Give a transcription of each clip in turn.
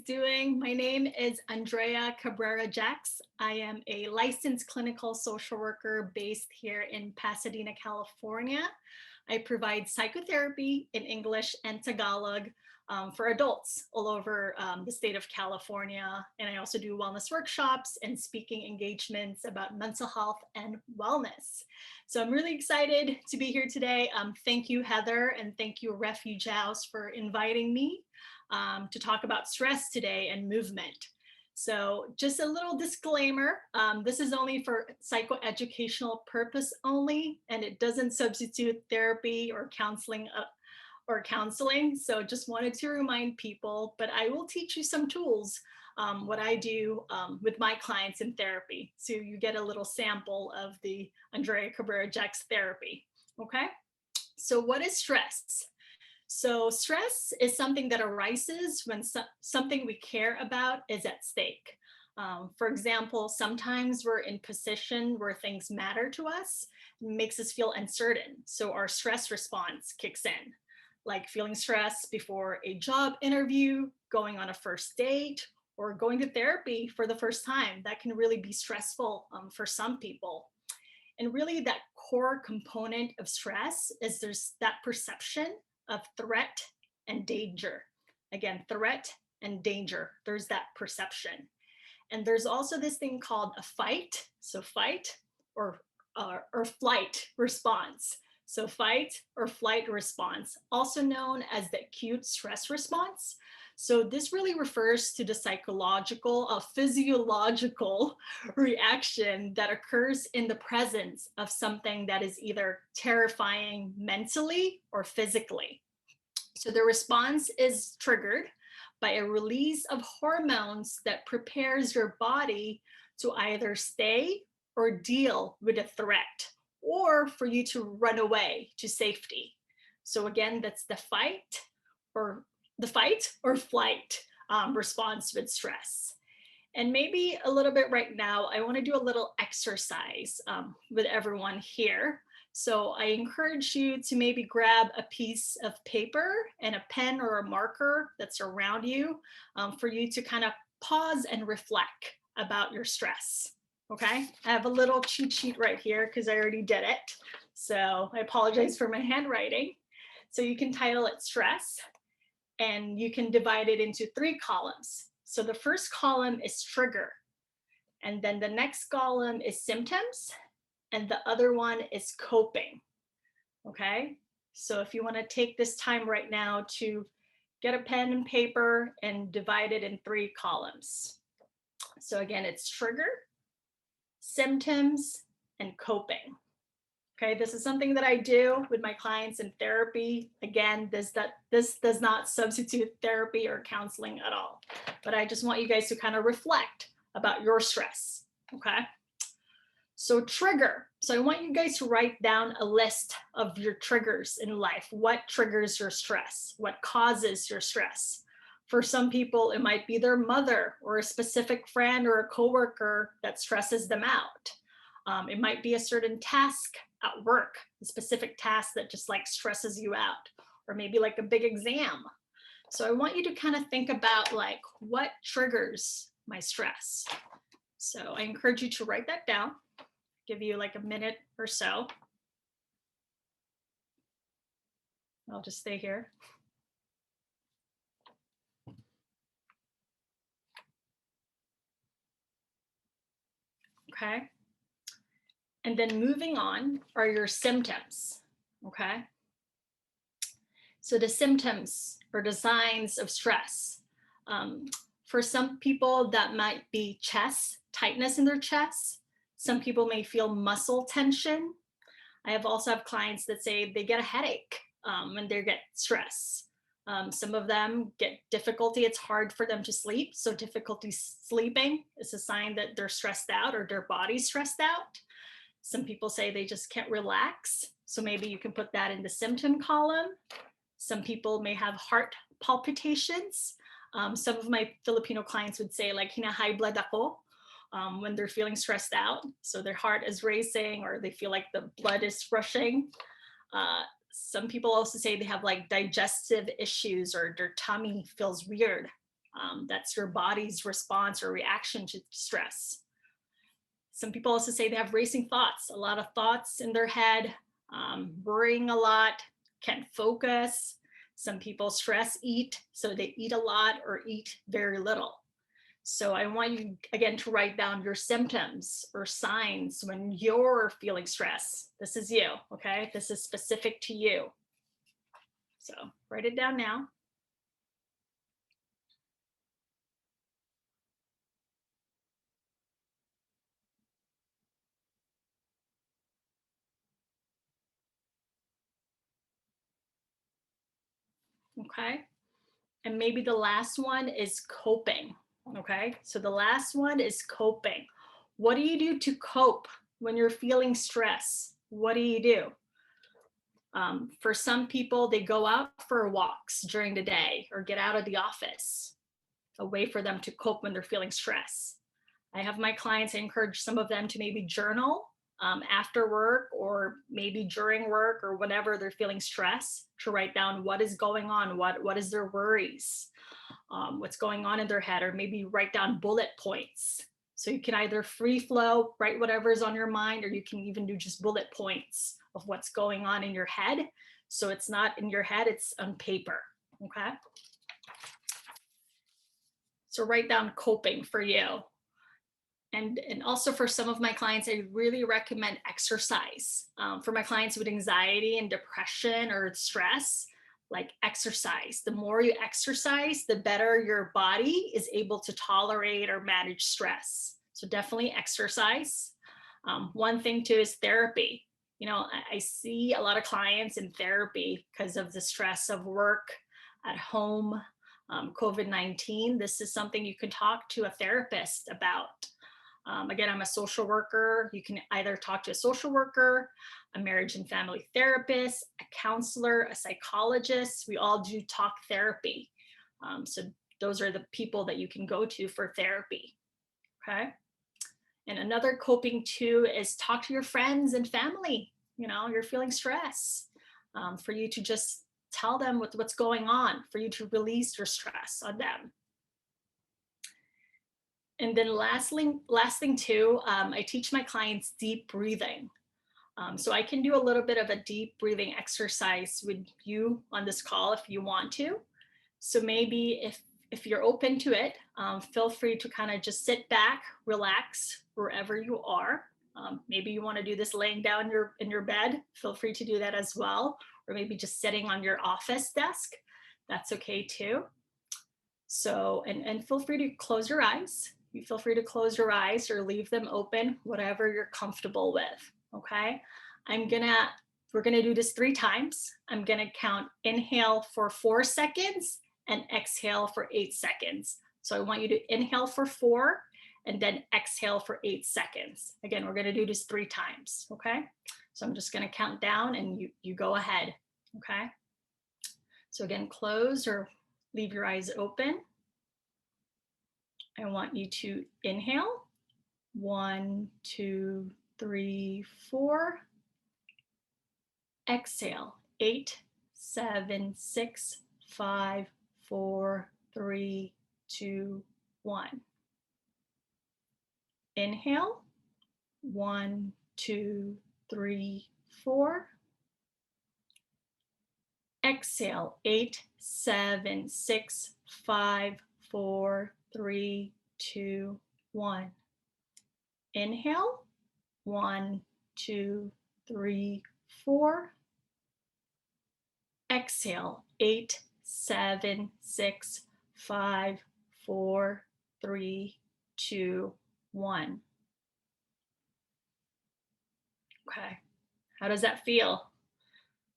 guys doing? My name is Andrea Cabrera-Jax. I am a licensed clinical social worker based here in Pasadena, California. I provide psychotherapy in English and Tagalog for adults all over the state of California. And I also do wellness workshops and speaking engagements about mental health and wellness. So I'm really excited to be here today. Thank you, Heather, and thank you, Refuge House, for inviting me to talk about stress today and movement. So just a little disclaimer, this is only for psychoeducational purpose only, and it doesn't substitute therapy or counseling. So just wanted to remind people, but I will teach you some tools, what I do with my clients in therapy. So you get a little sample of the Andrea Cabrera-Jax therapy, okay? So what is stress? So stress is something that arises when something we care about is at stake. For example, sometimes we're in position where things matter to us, makes us feel uncertain. So our stress response kicks in, like feeling stressed before a job interview, going on a first date, or going to therapy for the first time. That can really be stressful for some people. And really that core component of stress is there's that perception of threat and danger. Again, threat and danger, there's that perception. And there's also this thing called a fight. So fight or flight response. So fight or flight response, also known as the acute stress response. So this really refers to the psychological, physiological reaction that occurs in the presence of something that is either terrifying mentally or physically. So the response is triggered by a release of hormones that prepares your body to either stay or deal with a threat, or for you to run away to safety. So again, that's the fight or flight response with stress. And maybe a little bit right now, I want to do a little exercise with everyone here. So I encourage you to maybe grab a piece of paper and a pen or a marker that's around you for you to kind of pause and reflect about your stress. Okay, I have a little cheat sheet right here because I already did it. So I apologize for my handwriting. So you can title it stress, and you can divide it into 3 columns. So the first column is trigger, and then the next column is symptoms, and the other one is coping. Okay, so if you want to take this time right now to get a pen and paper and divide it in 3 columns. So again, it's trigger, symptoms, and coping. Okay, this is something that I do with my clients in therapy. Again, this does not substitute therapy or counseling at all, but I just want you guys to kind of reflect about your stress, okay? So trigger, so I want you guys to write down a list of your triggers in life. What triggers your stress? What causes your stress? For some people, it might be their mother or a specific friend or a coworker that stresses them out. It might be a certain task at work, a specific task that just like stresses you out, or maybe like a big exam. So I want you to kind of think about like what triggers my stress. So I encourage you to write that down. Give you like a minute or so. I'll just stay here. Okay. And then moving on are your symptoms, okay? So the symptoms or the signs of stress. For some people that might be chest, tightness in their chest. Some people may feel muscle tension. I also have clients that say they get a headache when they get stress. Some of them get difficulty. It's hard for them to sleep. So difficulty sleeping is a sign that they're stressed out or their body's stressed out. Some people say they just can't relax. So maybe you can put that in the symptom column. Some people may have heart palpitations. Some of my Filipino clients would say like, high blood ako, when they're feeling stressed out. So their heart is racing or they feel like the blood is rushing. Some people also say they have like digestive issues or their tummy feels weird. That's your body's response or reaction to stress. Some people also say they have racing thoughts, a lot of thoughts in their head, worrying a lot, can't focus. Some people stress eat, so they eat a lot or eat very little. So I want you, again, to write down your symptoms or signs when you're feeling stress. This is you, okay? This is specific to you. So write it down now. Okay. And maybe the last one is coping. Okay. So the last one is coping. What do you do to cope when you're feeling stress? What do you do? For some people, they go out for walks during the day or get out of the office, a way for them to cope when they're feeling stress. I have my clients, I encourage some of them to maybe journal after work or maybe during work or whenever they're feeling stress, to write down what is going on, what is their worries, what's going on in their head, or maybe write down bullet points. So you can either free flow, write whatever is on your mind, or you can even do just bullet points of what's going on in your head. So it's not in your head, it's on paper, okay? So write down coping for you. And also for some of my clients, I really recommend exercise. For my clients with anxiety and depression or stress, like exercise. The more you exercise, the better your body is able to tolerate or manage stress. So definitely exercise. One thing too is therapy. You know, I see a lot of clients in therapy because of the stress of work, at home, COVID-19. This is something you can talk to a therapist about. Again, I'm a social worker. You can either talk to a social worker, a marriage and family therapist, a counselor, a psychologist. We all do talk therapy. So those are the people that you can go to for therapy, okay? And another coping too is talk to your friends and family. You know, you're feeling stress, for you to just tell them what's going on, for you to release your stress on them. And then last thing too, I teach my clients deep breathing. So I can do a little bit of a deep breathing exercise with you on this call if you want to. So maybe if you're open to it, feel free to kind of just sit back, relax wherever you are. Maybe you want to do this laying down in your bed, feel free to do that as well. Or maybe just sitting on your office desk, that's okay too. So, and feel free to close your eyes. You feel free to close your eyes or leave them open, whatever you're comfortable with, okay? We're gonna do this 3 times. I'm gonna count inhale for 4 seconds and exhale for 8 seconds. So I want you to inhale for 4 and then exhale for 8 seconds. Again, we're gonna do this 3 times, okay? So I'm just gonna count down and you go ahead, okay? So again, close or leave your eyes open. I want you to inhale. 1, 2, 3, 4. Exhale. 8, 7, 6, 5, 4, 3, 2, 1. Inhale. 1, 2, 3, 4. Exhale. 8, 7, 6, 5, 4, 3, 2, 1. Inhale. 1, 2, 3, 4. Exhale. 8, 7, 6, 5, 4, 3, 2, 1. Okay. How does that feel?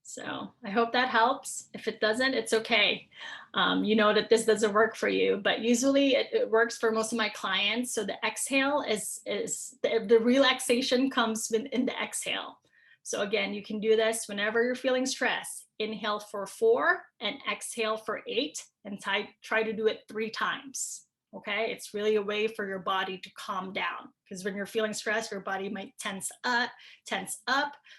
So I hope that helps. If it doesn't, it's okay. You know that this doesn't work for you, but usually it works for most of my clients. So the exhale is the relaxation comes in the exhale. So again, you can do this whenever you're feeling stress. Inhale for 4 and exhale for 8, and try to do it 3 times. Okay, it's really a way for your body to calm down, because when you're feeling stressed, your body might tense up.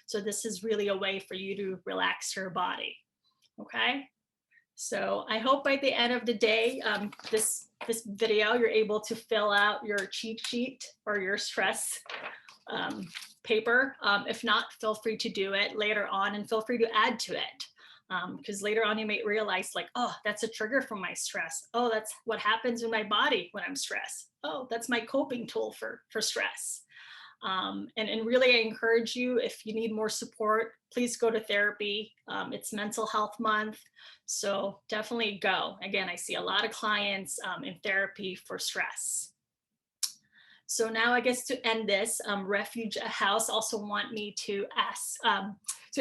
So this is really a way for you to relax your body. Okay, So I hope by the end of the day, this video, you're able to fill out your cheat sheet or your stress um, paper. If not, feel free to do it later on and feel free to add to it. Because later on you may realize like, oh, that's a trigger for my stress. Oh, that's what happens in my body when I'm stressed. Oh, that's my coping tool for stress. And really, I encourage you, if you need more support, please go to therapy. It's Mental Health Month. So definitely go. Again, I see a lot of clients in therapy for stress. So now I guess to end this, Refuge a House also want me to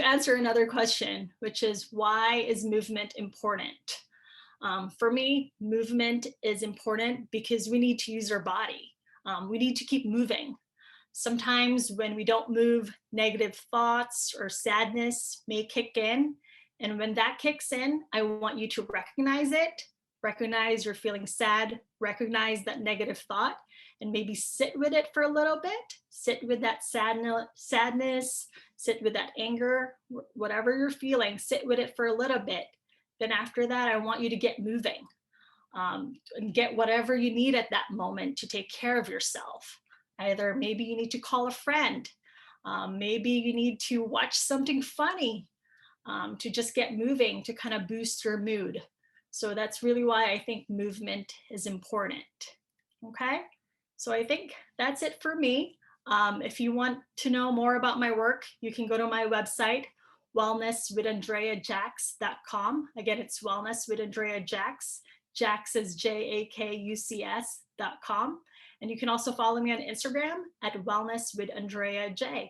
answer another question, which is why is movement important? For me, movement is important because we need to use our body. We need to keep moving. Sometimes when we don't move, negative thoughts or sadness may kick in. And when that kicks in, I want you to recognize it, recognize you're feeling sad, recognize that negative thought, and maybe sit with it for a little bit. Sit with that sadness, sit with that anger, whatever you're feeling, sit with it for a little bit. Then after that, I want you to get moving and get whatever you need at that moment to take care of yourself. Either maybe you need to call a friend, maybe you need to watch something funny to just get moving to kind of boost your mood. So that's really why I think movement is important. Okay, so I think that's it for me. If you want to know more about my work, you can go to my website, wellnesswithandreajakucs.com. Again, it's wellnesswithandreajakucs. Jakucs is JAKUCS.com. And you can also follow me on Instagram at wellnesswithandreaj.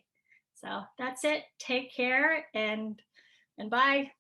So that's it. Take care and bye.